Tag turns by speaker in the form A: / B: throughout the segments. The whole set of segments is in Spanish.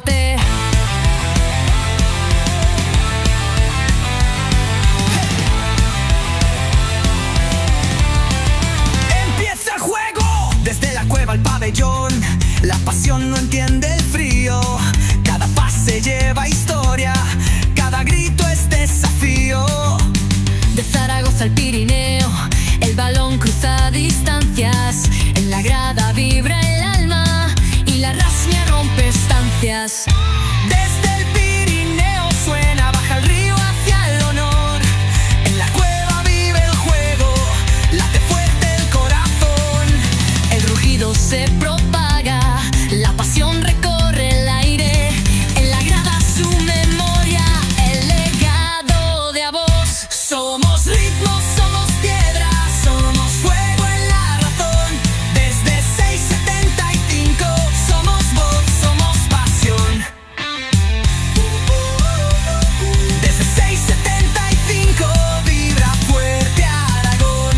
A: norte.
B: Empieza el juego, desde la cueva al pabellón. La pasión no entiende el frío. Cada pase lleva historia, cada grito es desafío.
A: De Zaragoza al Pirineo, el balón cruza distancias. En la grada vibra el alma y la rasmia rompe estancias.
B: Desde el Pirineo suena, baja el río hacia el honor. En la cueva vive el juego, late fuerte el corazón.
A: El rugido se propaga, la pasión recorre el aire. En la grada su memoria, el legado de Avós.
B: Somos ritmo, somos piedra, somos fuego en la razón. Desde 675 somos voz, somos pasión. Desde 675 vibra fuerte Aragón.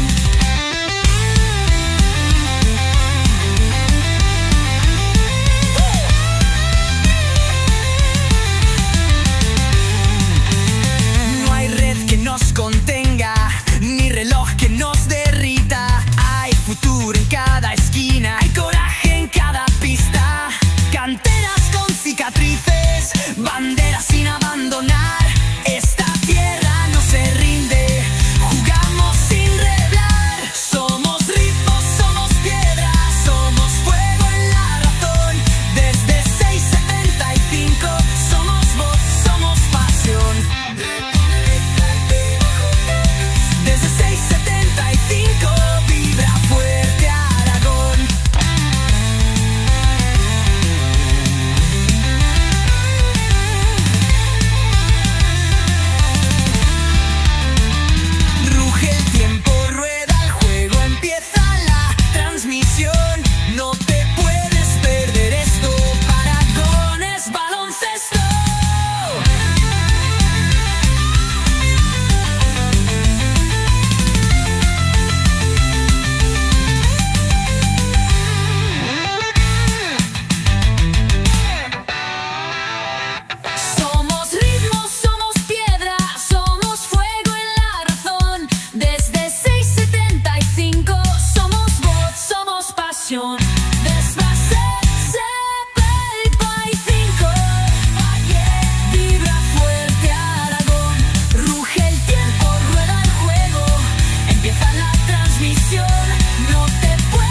B: No hay red que nos contenga, ni reloj que nos derrita. Hay futuro en cada esquina, hay coraje en cada pista. Canteras con cicatrices, banderas sin abandonar. Esta tierra no se rinde, jugamos sin reblar. Somos ritmo, somos piedra, somos fuego en la razón. Desde 675 somos voz, somos pasión. Desde 675 vibra fuerte Aragón. Ruge el tiempo, rueda el juego, empieza la transmisión. No te puedes perder esto, Aragón es baloncesto.
A: Somos ritmo, somos piedra, somos fuego en la razón. Desde 675 somos voz, somos pasión. Desde 675 vibra fuerte Aragón. Ruge el tiempo, rueda el juego, empieza la transmisión. No te puedes